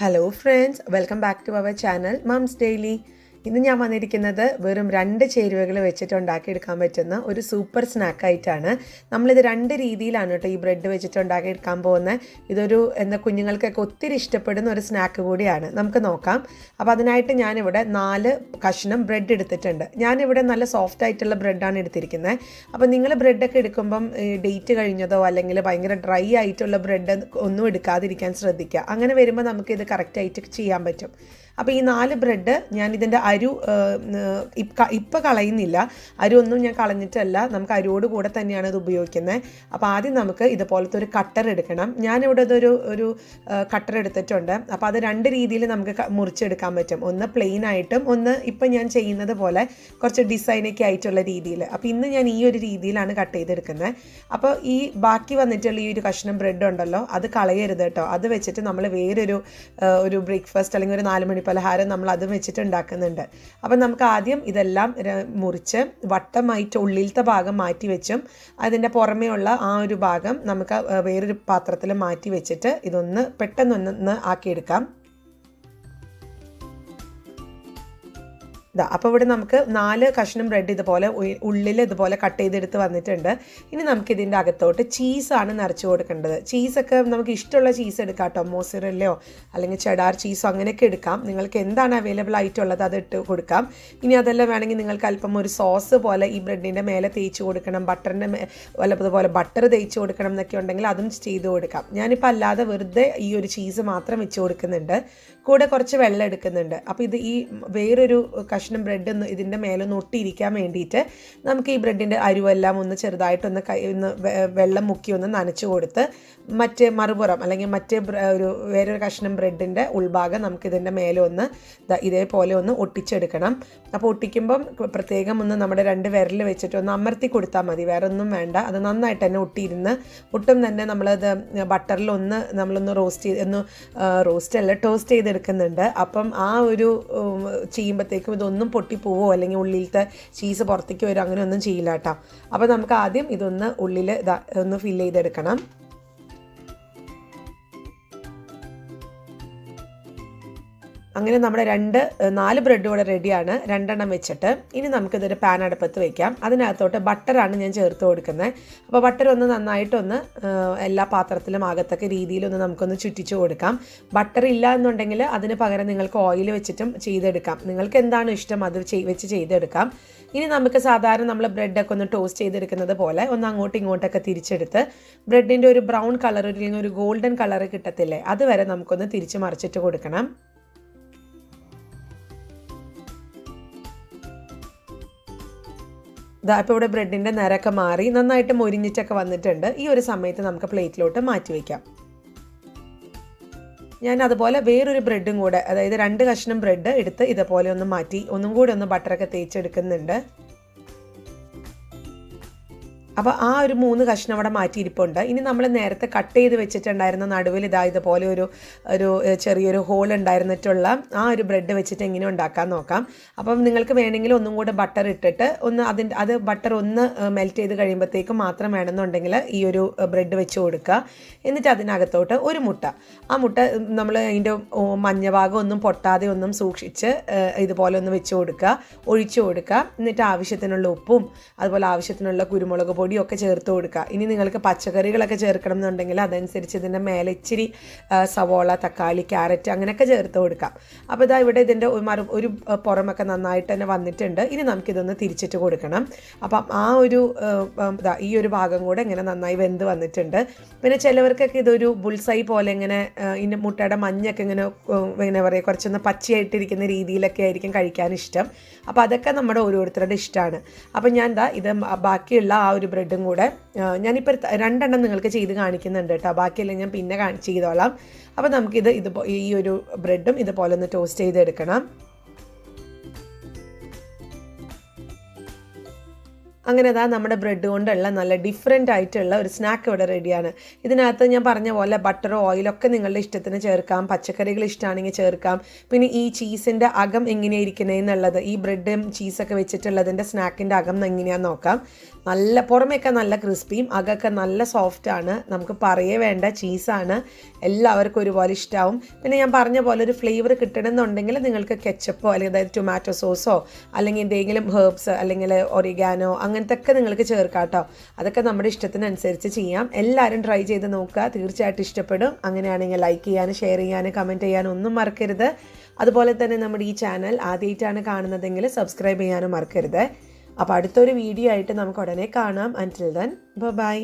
Hello friends, welcome back to our channel Moms Daily. ഇന്ന് ഞാൻ വന്നിരിക്കുന്നത് വെറും 2 ചേരുവകൾ വെച്ചിട്ട് ഉണ്ടാക്കിയെടുക്കാൻ പറ്റുന്ന ഒരു സൂപ്പർ സ്നാക്കായിട്ടാണ്. നമ്മളിത് 2 രീതിയിലാണ് കേട്ടോ ഈ ബ്രെഡ് വെച്ചിട്ട് ഉണ്ടാക്കിയെടുക്കാൻ പോകുന്നത്. ഇതൊരു കുഞ്ഞുങ്ങൾക്കൊക്കെ ഒത്തിരി ഇഷ്ടപ്പെടുന്ന ഒരു സ്നാക്ക് കൂടിയാണ്. നമുക്ക് നോക്കാം. അപ്പോൾ അതിനായിട്ട് ഞാനിവിടെ 4 കഷ്ണം ബ്രെഡ് എടുത്തിട്ടുണ്ട്. ഞാനിവിടെ നല്ല സോഫ്റ്റ് ആയിട്ടുള്ള ബ്രെഡാണ് എടുത്തിരിക്കുന്നത്. അപ്പോൾ നിങ്ങൾ ബ്രെഡൊക്കെ എടുക്കുമ്പം ഡേറ്റ് കഴിഞ്ഞതോ അല്ലെങ്കിൽ ഭയങ്കര ഡ്രൈ ആയിട്ടുള്ള ബ്രെഡ് ഒന്നും എടുക്കാതിരിക്കാൻ ശ്രദ്ധിക്കുക. അങ്ങനെ വരുമ്പോൾ നമുക്കിത് കറക്റ്റായിട്ട് ചെയ്യാൻ പറ്റും. അപ്പോൾ ഈ 4 ബ്രെഡ് ഞാനിതിൻ്റെ ഇപ്പം കളയുന്നില്ല. ഒന്നും ഞാൻ കളഞ്ഞിട്ടല്ല, നമുക്ക് അരിയോട് കൂടെ തന്നെയാണ് ഇത് ഉപയോഗിക്കുന്നത്. അപ്പോൾ ആദ്യം നമുക്ക് ഇതുപോലത്തെ ഒരു കട്ടർ എടുക്കണം. ഞാനിവിടെ ഒരു കട്ടർ എടുത്തിട്ടുണ്ട്. അപ്പോൾ അത് 2 രീതിയിൽ നമുക്ക് മുറിച്ചെടുക്കാൻ പറ്റും. ഒന്ന് പ്ലെയിൻ ആയിട്ടും, ഒന്ന് ഇപ്പം ഞാൻ ചെയ്യുന്നത് പോലെ കുറച്ച് ഡിസൈനൊക്കെ ആയിട്ടുള്ള രീതിയിൽ. അപ്പോൾ ഇന്ന് ഞാൻ ഈ ഒരു രീതിയിലാണ് കട്ട് ചെയ്തെടുക്കുന്നത്. അപ്പോൾ ഈ ബാക്കി വന്നിട്ടുള്ള ഈ ഒരു കഷ്ണം ബ്രെഡ് ഉണ്ടല്ലോ, അത് കളയരുത് കേട്ടോ. അത് വെച്ചിട്ട് നമ്മൾ വേറൊരു ബ്രേക്ക്ഫാസ്റ്റ് അല്ലെങ്കിൽ ഒരു 4 മണി പലഹാരം നമ്മൾ അത് വെച്ചിട്ട് ഉണ്ടാക്കുന്നുണ്ട്. അപ്പം നമുക്ക് ആദ്യം ഇതെല്ലാം മുറിച്ച് വട്ടമായിട്ട് ഉള്ളിലത്തെ ഭാഗം മാറ്റി വെച്ചും അതിൻ്റെ പുറമേ ഉള്ള ആ ഒരു ഭാഗം നമുക്ക് വേറൊരു പാത്രത്തിൽ മാറ്റി വെച്ചിട്ട് ഇതൊന്ന് പെട്ടെന്നൊന്ന് ആക്കിയെടുക്കാം. അപ്പോൾ ഇവിടെ നമുക്ക് 4 കഷ്ണം ബ്രെഡ് ഇതുപോലെ ഉള്ളിൽ ഇതുപോലെ കട്ട് ചെയ്തെടുത്ത് വന്നിട്ടുണ്ട്. ഇനി നമുക്കിതിൻ്റെ അകത്തോട്ട് ചീസാണ് നിറച്ച് കൊടുക്കേണ്ടത്. ചീസൊക്കെ നമുക്ക് ഇഷ്ടമുള്ള ചീസ് എടുക്കാം കേട്ടോ. മോസറല്ലയോ അല്ലെങ്കിൽ ചെഡാർ ചീസോ അങ്ങനെയൊക്കെ എടുക്കാം. നിങ്ങൾക്ക് എന്താണ് അവൈലബിൾ ആയിട്ടുള്ളത് അത് ഇട്ട് കൊടുക്കാം. ഇനി അതെല്ലാം വേണമെങ്കിൽ നിങ്ങൾക്ക് അല്പം ഒരു സോസ് പോലെ ഈ ബ്രെഡിൻ്റെ മേലെ തേച്ച് കൊടുക്കണം, അതുപോലെ ബട്ടർ തേച്ച് കൊടുക്കണം എന്നൊക്കെ ഉണ്ടെങ്കിൽ അതും ചെയ്ത് കൊടുക്കാം. ഞാനിപ്പോൾ അല്ലാതെ വെറുതെ ഈ ഒരു ചീസ് മാത്രം വെച്ച് കൊടുക്കുന്നുണ്ട്. കൂടെ കുറച്ച് വെള്ളം എടുക്കുന്നുണ്ട്. അപ്പോൾ ഇത് ഈ വേറൊരു കഷ്ണം ബ്രെഡ് ഇതിൻ്റെ മേലൊന്ന് ഒട്ടിയിരിക്കാൻ വേണ്ടിയിട്ട് നമുക്ക് ഈ ബ്രെഡിൻ്റെ അരുവെല്ലാം ഒന്ന് ചെറുതായിട്ടൊന്ന് വെള്ളം മുക്കി ഒന്ന് നനച്ച് കൊടുത്ത് മറ്റേ മറുപുറം അല്ലെങ്കിൽ വേറൊരു കഷ്ണം ബ്രെഡിൻ്റെ ഉൾഭാഗം നമുക്കിതിൻ്റെ മേലെ ഒന്ന് ഇതേപോലെ ഒന്ന് ഒട്ടിച്ചെടുക്കണം. അപ്പോൾ ഒട്ടിക്കുമ്പം പ്രത്യേകം ഒന്ന് നമ്മുടെ 2 വിരൽ വെച്ചിട്ട് ഒന്ന് അമർത്തി കൊടുത്താൽ മതി, വേറെ ഒന്നും വേണ്ട. അത് നന്നായിട്ട് തന്നെ ഒട്ടിയിരുന്ന് ഒട്ടും തന്നെ നമ്മളത് ബട്ടറിൽ നമ്മളൊന്ന് ടോസ്റ്റ് ചെയ്തെടുക്കുന്നുണ്ട്. അപ്പം ആ ഒരു ചെയ്യുമ്പോഴത്തേക്കും ഇതൊന്നും പൊട്ടിപ്പോവോ അല്ലെങ്കിൽ ഉള്ളിലത്തെ ചീസ് പുറത്തേക്ക് വരും, അങ്ങനെ ഒന്നും ചെയ്യില്ല കേട്ടോ. അപ്പോൾ നമുക്ക് ആദ്യം ഇതൊന്ന് ഉള്ളിൽ ഒന്ന് ഫില്ല് ചെയ്തെടുക്കണം. അങ്ങനെ നമ്മുടെ 4 ബ്രെഡ് കൂടെ റെഡിയാണ്, 2 എണ്ണം വെച്ചിട്ട്. ഇനി നമുക്കിതൊരു പാൻ അടുപ്പത്ത് വയ്ക്കാം. അതിനകത്തോട്ട് ബട്ടറാണ് ഞാൻ ചേർത്ത് കൊടുക്കുന്നത്. അപ്പോൾ ബട്ടർ ഒന്ന് നന്നായിട്ടൊന്ന് എല്ലാ പാത്രത്തിലും ആകത്തക്ക രീതിയിലൊന്ന് നമുക്കൊന്ന് ചുറ്റിച്ചു കൊടുക്കാം. ബട്ടർ ഇല്ല എന്നുണ്ടെങ്കിൽ അതിന് പകരം നിങ്ങൾക്ക് ഓയിൽ വെച്ചിട്ടും ചെയ്തെടുക്കാം. നിങ്ങൾക്ക് എന്താണ് ഇഷ്ടം അത് വെച്ച് ചെയ്തെടുക്കാം. ഇനി നമുക്ക് സാധാരണ നമ്മൾ ബ്രെഡൊക്കെ ഒന്ന് ടോസ്റ്റ് ചെയ്തെടുക്കുന്നത് പോലെ ഒന്ന് അങ്ങോട്ടും ഇങ്ങോട്ടൊക്കെ തിരിച്ചെടുത്ത് ബ്രെഡിൻ്റെ ഒരു ബ്രൗൺ കളർ അല്ലെങ്കിൽ ഒരു ഗോൾഡൻ കളർ കിട്ടത്തില്ലേ, അതുവരെ നമുക്കൊന്ന് തിരിച്ച് മറിച്ചിട്ട് കൊടുക്കണം. ഇപ്പോൾ ഇവിടെ ബ്രെഡിൻ്റെ നിറമൊക്കെ മാറി നന്നായിട്ട് മൊരിഞ്ഞിട്ടൊക്കെ വന്നിട്ടുണ്ട്. ഈ ഒരു സമയത്ത് നമുക്ക് പ്ലേറ്റിലോട്ട് മാറ്റി വയ്ക്കാം. ഞാൻ അതുപോലെ വേറൊരു ബ്രെഡും കൂടെ, അതായത് 2 കഷ്ണം ബ്രെഡ് എടുത്ത് ഇതുപോലെ ഒന്ന് മാറ്റി ഒന്നും കൂടി ഒന്ന് ബട്ടറൊക്കെ തേച്ചെടുക്കുന്നുണ്ട്. അപ്പോൾ ആ ഒരു 3 കഷ്ണം അവിടെ മാറ്റിയിരിപ്പുണ്ട്. ഇനി നമ്മൾ നേരത്തെ കട്ട് ചെയ്ത് വെച്ചിട്ടുണ്ടായിരുന്ന നടുവിൽ ഇതുപോലെ ഒരു ചെറിയൊരു ഹോൾ ഉണ്ടായിരുന്നിട്ടുള്ള ആ ഒരു ബ്രെഡ് വെച്ചിട്ട് എങ്ങനെ ഉണ്ടാക്കാൻ നോക്കാം. അപ്പം നിങ്ങൾക്ക് വേണമെങ്കിൽ ഒന്നും കൂടെ ബട്ടർ ഇട്ടിട്ട് അത് ബട്ടർ ഒന്ന് മെൽറ്റ് ചെയ്ത് കഴിയുമ്പോഴത്തേക്കും മാത്രം വേണമെന്നുണ്ടെങ്കിൽ ഈ ഒരു ബ്രെഡ് വെച്ച് കൊടുക്കുക. എന്നിട്ട് അതിനകത്തോട്ട് ഒരു മുട്ട, ആ മുട്ട നമ്മൾ അതിൻ്റെ മഞ്ഞ ഭാഗം ഒന്നും പൊട്ടാതെ ഒന്നും സൂക്ഷിച്ച് ഇതുപോലെ ഒന്ന് വെച്ച് കൊടുക്കുക, ഒഴിച്ചു കൊടുക്കുക. എന്നിട്ട് ആവശ്യത്തിനുള്ള ഉപ്പും അതുപോലെ ആവശ്യത്തിനുള്ള കുരുമുളക് പൊടിയൊക്കെ ചേർത്ത് കൊടുക്കുക. ഇനി നിങ്ങൾക്ക് പച്ചക്കറികളൊക്കെ ചേർക്കണം എന്നുണ്ടെങ്കിൽ അതനുസരിച്ച് ഇതിൻ്റെ മേലെ ഇച്ചിരി സവോള, തക്കാളി, ക്യാരറ്റ് അങ്ങനെയൊക്കെ ചേർത്ത് കൊടുക്കാം. അപ്പോൾ ഇവിടെ ഇതിൻ്റെ ഒരു പുറമൊക്കെ നന്നായിട്ട് തന്നെ വന്നിട്ടുണ്ട്. ഇനി നമുക്കിതൊന്ന് തിരിച്ചിട്ട് കൊടുക്കണം. അപ്പം ഈ ഒരു ഭാഗം കൂടെ ഇങ്ങനെ നന്നായി വെന്ത് വന്നിട്ടുണ്ട്. പിന്നെ ചിലവർക്കൊക്കെ ഇതൊരു ബുൾസൈ പോലെ ഇങ്ങനെ ഇതിൻ്റെ മുട്ടയുടെ മഞ്ഞൊക്കെ ഇങ്ങനെ പറയുക കുറച്ചൊന്ന് പച്ചയായിട്ടിരിക്കുന്ന രീതിയിലൊക്കെ ആയിരിക്കും കഴിക്കാൻ ഇഷ്ടം. അപ്പോൾ അതൊക്കെ നമ്മുടെ ഓരോരുത്തരുടെ ഇഷ്ടമാണ്. അപ്പം ഞാൻ ഇത് ബാക്കിയുള്ള ആ ഒരു ബ്രെഡും കൂടെ ഞാനിപ്പോൾ 2 എണ്ണം നിങ്ങൾക്ക് ചെയ്ത് കാണിക്കുന്നുണ്ട് കേട്ടോ. ബാക്കിയെല്ലാം ഞാൻ പിന്നെ ചെയ്തോളാം. അപ്പോൾ നമുക്കിത് ഈ ഒരു ബ്രെഡും ഇതുപോലെ ഒന്ന് ടോസ്റ്റ് ചെയ്തെടുക്കണം. അങ്ങനെ അതാ നമ്മുടെ ബ്രെഡ് കൊണ്ടുള്ള നല്ല ഡിഫറെൻ്റ് ആയിട്ടുള്ള ഒരു സ്നാക്ക് ഇവിടെ റെഡിയാണ്. ഇതിനകത്ത് ഞാൻ പറഞ്ഞ പോലെ ബട്ടറോ ഓയിലൊക്കെ നിങ്ങളുടെ ഇഷ്ടത്തിന് ചേർക്കാം, പച്ചക്കറികൾ ഇഷ്ടമാണെങ്കിൽ ചേർക്കാം. പിന്നെ ഈ ചീസിൻ്റെ അകം എങ്ങനെയാണ് ഇരിക്കുന്നതെന്നുള്ളത്, ഈ ബ്രെഡും ചീസൊക്കെ വെച്ചിട്ടുള്ളതിൻ്റെ സ്നാക്കിൻ്റെ അകം എങ്ങനെയാണെന്ന് നോക്കാം. നല്ല പുറമേയൊക്കെ നല്ല ക്രിസ്പിയും അകമൊക്കെ നല്ല സോഫ്റ്റാണ്. നമുക്ക് പറയേ വേണ്ട, ചീസാണ്, എല്ലാവർക്കും ഒരുപോലെ ഇഷ്ടമാവും. പിന്നെ ഞാൻ പറഞ്ഞ പോലെ ഒരു ഫ്ലേവർ കിട്ടണമെന്നുണ്ടെങ്കിൽ നിങ്ങൾക്ക് കെച്ചപ്പോ അല്ലെങ്കിൽ അതായത് ടൊമാറ്റോ സോസോ അല്ലെങ്കിൽ എന്തെങ്കിലും ഹെർബ്സ് അല്ലെങ്കിൽ ഒറിഗാനോ അങ്ങനത്തെ ഒക്കെ നിങ്ങൾക്ക് ചേർക്കാം കേട്ടോ. അതൊക്കെ നമ്മുടെ ഇഷ്ടത്തിനനുസരിച്ച് ചെയ്യാം. എല്ലാവരും ട്രൈ ചെയ്ത് നോക്കുക, തീർച്ചയായിട്ടും ഇഷ്ടപ്പെടും. അങ്ങനെയാണെങ്കിൽ ലൈക്ക് ചെയ്യാനും ഷെയർ ചെയ്യാനും കമൻറ്റ് ചെയ്യാനും ഒന്നും മറക്കരുത്. അതുപോലെ തന്നെ നമ്മുടെ ഈ ചാനൽ ആദ്യമായിട്ടാണ് കാണുന്നതെങ്കിൽ സബ്സ്ക്രൈബ് ചെയ്യാനും മറക്കരുത്. അപ്പോൾ അടുത്തൊരു വീഡിയോ ആയിട്ട് നമുക്ക് ഉടനെ കാണാം. അൻറ്റിൽ ദെൻ ബൈ.